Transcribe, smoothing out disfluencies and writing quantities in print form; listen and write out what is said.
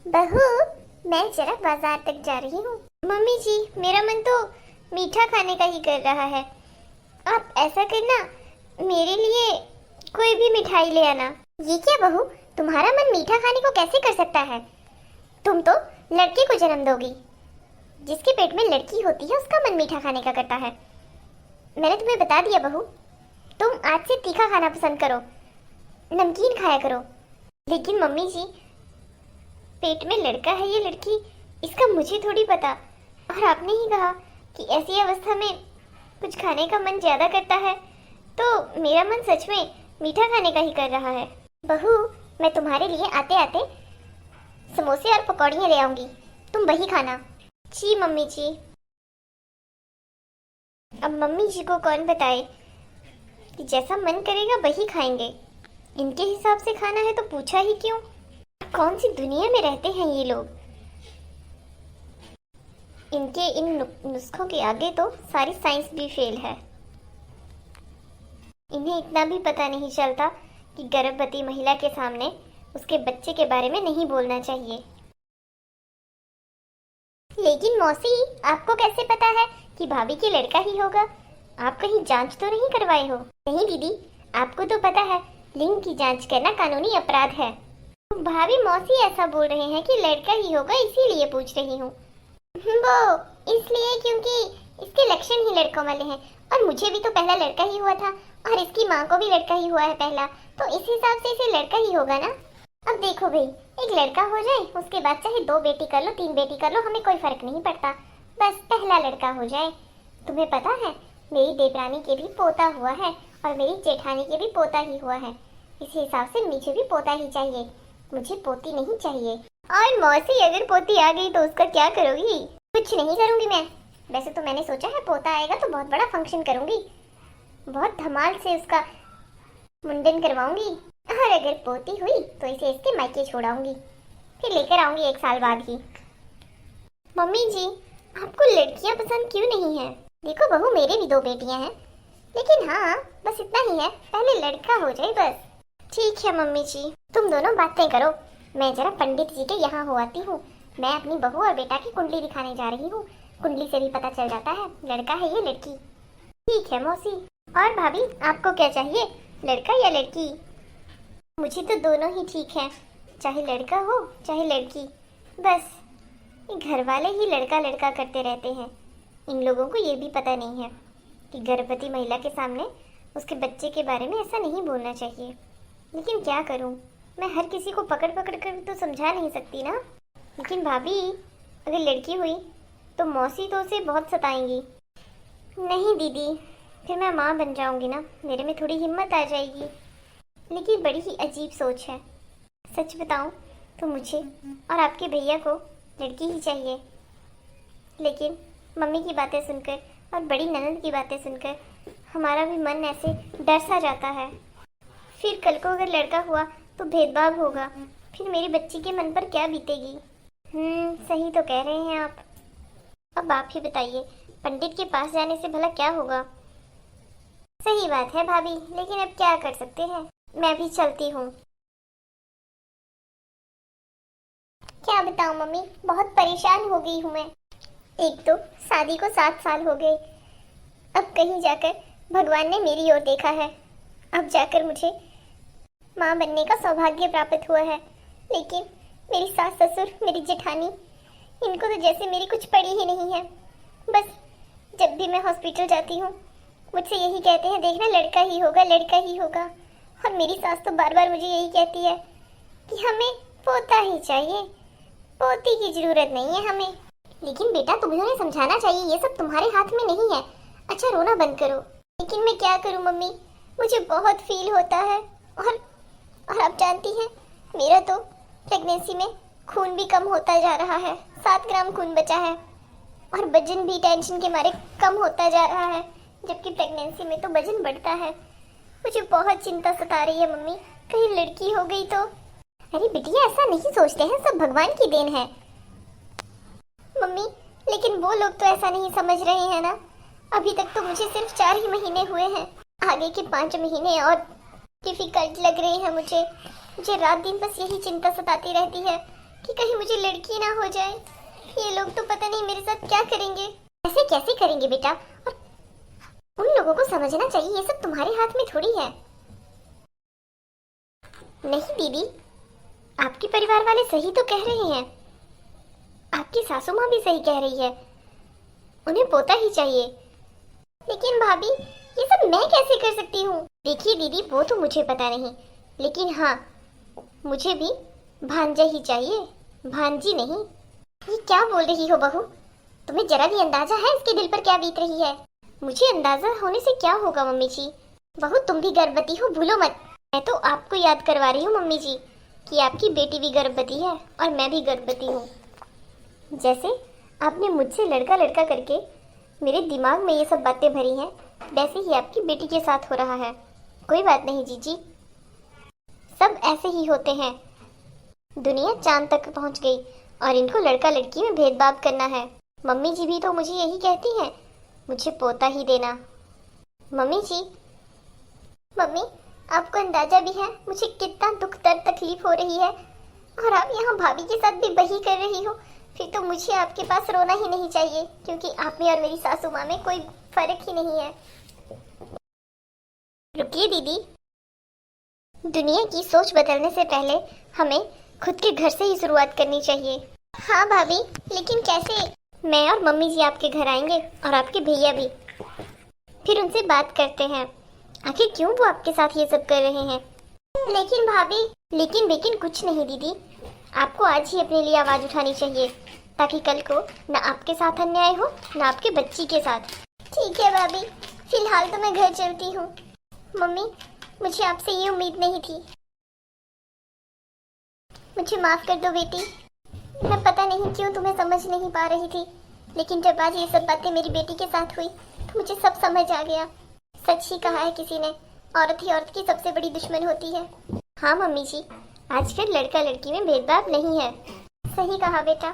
बहू, मैं जरा बाजार तक जा रही हूँ। मम्मी जी, मेरा मन तो मीठा खाने का ही कर रहा है। आप ऐसा करना, मेरे लिए कोई भी मिठाई ले आना। ये क्या बहू, तुम्हारा मन मीठा खाने को कैसे कर सकता है? तुम तो लड़के को जन्म दोगी। जिसके पेट में लड़की होती है उसका मन मीठा खाने का करता है। मैंने तुम्हें बता दिया बहू, तुम आज से तीखा खाना पसंद करो, नमकीन खाया करो। लेकिन मम्मी जी, पेट में लड़का है या लड़की, इसका मुझे थोड़ी पता। और आपने ही कहा कि ऐसी अवस्था में कुछ खाने का मन ज्यादा करता है, तो मेरा मन सच में मीठा खाने का ही कर रहा है। बहू, मैं तुम्हारे लिए आते आते समोसे और पकौड़ियाँ ले आऊंगी, तुम वही खाना। जी मम्मी जी। अब मम्मी जी को कौन बताए कि जैसा मन करेगा वही खाएंगे। इनके हिसाब से खाना है तो पूछा ही क्यों? कौन सी दुनिया में रहते हैं ये लोग। इनके इन नुस्खों के आगे तो सारी साइंस भी फेल है। इन्हें इतना भी पता नहीं चलता कि गर्भवती महिला के सामने उसके बच्चे के बारे में नहीं बोलना चाहिए। लेकिन मौसी, आपको कैसे पता है कि भाभी की लड़का ही होगा? आप कहीं जांच तो नहीं करवाए हो? नहीं दीदी, आपको तो पता है लिंग की जांच करना कानूनी अपराध है। भाभी, मौसी ऐसा बोल रहे हैं कि लड़का ही होगा, इसीलिए पूछ रही हूँ। वो इसलिए क्योंकि इसके लक्षण ही लड़कों वाले हैं, और मुझे भी तो पहला लड़का ही हुआ था, और इसकी माँ को भी लड़का ही हुआ है पहला, तो इस हिसाब से इसे लड़का ही होगा ना। अब देखो भाई, एक लड़का हो जाए, उसके बाद चाहे 2 बेटी कर लो, 3 बेटी कर लो, हमें कोई फर्क नहीं पड़ता, बस पहला लड़का हो जाए। तुम्हें पता है, मेरी देवरानी के भी पोता हुआ है और मेरी जेठानी के भी पोता ही हुआ है। इस हिसाब से मुझे भी पोता ही चाहिए, मुझे पोती नहीं चाहिए। और मौसी, अगर पोती आ गई तो उसका क्या करोगी? कुछ नहीं करूंगी मैं। वैसे तो मैंने सोचा है पोता आएगा तो बहुत बड़ा फंक्शन करूंगी, बहुत धमाल से उसका मुंडन करवाऊंगी, और अगर पोती हुई तो इसे इसके मायके छोड़ाऊंगी, फिर लेकर आऊंगी 1 साल बाद ही। मम्मी जी, आपको लड़कियां पसंद क्यों नहीं है? देखो बहू, मेरे भी 2 बेटियां हैं, लेकिन हाँ, बस इतना ही है, पहले लड़का हो जाए बस। ठीक है मम्मी जी, तुम दोनों बातें करो, मैं जरा पंडित जी के यहाँ हो आती हूँ। मैं अपनी बहू और बेटा की कुंडली दिखाने जा रही हूँ, कुंडली से भी पता चल जाता है लड़का है या लड़की। ठीक है मौसी। और भाभी, आपको क्या चाहिए, लड़का या लड़की? मुझे तो दोनों ही ठीक है, चाहे लड़का हो चाहे लड़की। बस घर वाले ही लड़का लड़का करते रहते हैं। इन लोगों को ये भी पता नहीं है कि गर्भवती महिला के सामने उसके बच्चे के बारे में ऐसा नहीं बोलना चाहिए। लेकिन क्या करूं, मैं हर किसी को पकड़ पकड़ कर तो समझा नहीं सकती ना। लेकिन भाभी, अगर लड़की हुई तो मौसी तो उसे बहुत सताएंगी। नहीं दीदी, फिर मैं माँ बन जाऊंगी ना, मेरे में थोड़ी हिम्मत आ जाएगी। लेकिन बड़ी ही अजीब सोच है। सच बताऊं तो मुझे और आपके भैया को लड़की ही चाहिए। लेकिन मम्मी की बातें सुनकर और बड़ी ननद की बातें सुनकर हमारा भी मन ऐसे डर सा जाता है। फिर कल को अगर लड़का हुआ तो भेदभाव होगा, फिर मेरी बच्ची के मन पर क्या बीतेगी। सही तो कह रहे हैं आप। अब आप ही बताइए, पंडित के पास जाने से भला क्या होगा? सही बात है भाभी, लेकिन अब क्या कर सकते हैं, मैं भी चलती हूँ। क्या बताऊँ मम्मी, बहुत परेशान हो गई हूँ मैं। एक तो शादी को 7 साल हो गए, अब कहीं जाकर भगवान ने मेरी ओर देखा है, अब जाकर मुझे माँ बनने का सौभाग्य प्राप्त हुआ है। लेकिन मेरी सास ससुर, मेरी जेठानी, इनको तो जैसे मेरी कुछ पड़ी ही नहीं है। बस जब भी मैं हॉस्पिटल जाती हूँ मुझसे यही कहते हैं, देखना लड़का ही होगा, लड़का ही होगा। और मेरी सास तो बार बार मुझे यही कहती है कि हमें पोता ही चाहिए, पोती की जरूरत नहीं है हमें। लेकिन बेटा, तुम्हें उन्हें समझाना चाहिए, ये सब तुम्हारे हाथ में नहीं है। अच्छा, रोना बंद करो। लेकिन मैं क्या करूँ मम्मी, मुझे बहुत फील होता है। और आप जानती हैं, मेरा तो प्रेगनेंसी में खून भी कम होता जा रहा है, 7 ग्राम खून बचा है, और वजन भी टेंशन के मारे कम होता जा रहा है, जबकि प्रेगनेंसी में तो वजन बढ़ता है। मुझे बहुत चिंता सता रही है मम्मी, कहीं लड़की हो गई तो। अरे बिटिया, ऐसा नहीं सोचते हैं, सब भगवान की देन है। मम्मी, लेकिन वो लोग तो ऐसा नहीं समझ रहे हैं ना। अभी तक तो मुझे सिर्फ 4 ही महीने हुए हैं, आगे के 5 महीने और डिफिकल्ट लग रहे हैं मुझे। रात दिन बस यही चिंता सताती रहती है कि कहीं मुझे लड़की ना हो जाए। ये लोग तो पता नहीं मेरे साथ क्या करेंगे। ऐसे कैसे करेंगे बेटा, और उन लोगों को समझना चाहिए ये सब तुम्हारे हाथ में थोड़ी है। नहीं दीदी, आपके परिवार वाले सही तो कह रहे हैं, आपकी सासू माँ भी सही कह रही है, उन्हें पोता ही चाहिए। लेकिन भाभी, ये सब मैं कैसे कर सकती हूँ? देखिए दीदी, वो तो मुझे पता नहीं, लेकिन हाँ, मुझे भी भांजा ही चाहिए, भांजी नहीं। ये क्या बोल रही हो बहू? तुम्हें जरा भी अंदाजा है इसके दिल पर क्या बीत रही है? मुझे अंदाजा होने से क्या होगा मम्मी जी। बहू, तुम भी गर्भवती हो, भूलो मत। मैं तो आपको याद करवा रही हूँ मम्मी जी कि आपकी बेटी भी गर्भवती है और मैं भी गर्भवती हूँ। जैसे आपने मुझसे लड़का लड़का करके मेरे दिमाग में ये सब बातें भरी हैं, वैसे ही आपकी बेटी के साथ हो रहा है। कोई बात नहीं जीजी, सब ऐसे ही होते हैं। दुनिया चांद तक पहुंच गई और इनको लड़का लड़की में भेदभाव करना है। मम्मी जी भी तो मुझे यही कहती हैं, मुझे पोता ही देना। मम्मी जी, मम्मी, आपको अंदाजा भी है मुझे कितना दुख दर्द तकलीफ हो रही है, और आप यहाँ भाभी के साथ भी वही कर रही हो। फिर तो मुझे आपके पास रोना ही नहीं चाहिए, क्योंकि आप में और मेरी सासू माँ में कोई फर्क ही नहीं है। रुकिए दीदी, दुनिया की सोच बदलने से पहले हमें खुद के घर से ही शुरुआत करनी चाहिए। हाँ भाभी, लेकिन कैसे? मैं और मम्मी जी आपके घर आएंगे और आपके भैया भी, फिर उनसे बात करते हैं आखिर क्यों वो आपके साथ ये सब कर रहे हैं। लेकिन भाभी, लेकिन कुछ नहीं दीदी, आपको आज ही अपने लिए आवाज उठानी चाहिए, ताकि कल को न आपके साथ अन्याय हो न आपके बच्ची के साथ। ठीक है भाभी, फिलहाल तो मैं घर चलती हूँ। मम्मी, मुझे आपसे ये उम्मीद नहीं थी, मुझे माफ कर दो बेटी। मैं पता नहीं क्यों तुम्हें समझ नहीं पा रही थी, लेकिन जब आज ये सब बातें मेरी बेटी के साथ हुई तो मुझे सब समझ आ गया। सच ही कहा है किसी ने, औरत ही औरत की सबसे बड़ी दुश्मन होती है। हाँ मम्मी जी, आजकल लड़का लड़की में भेदभाव नहीं है। सही कहा बेटा।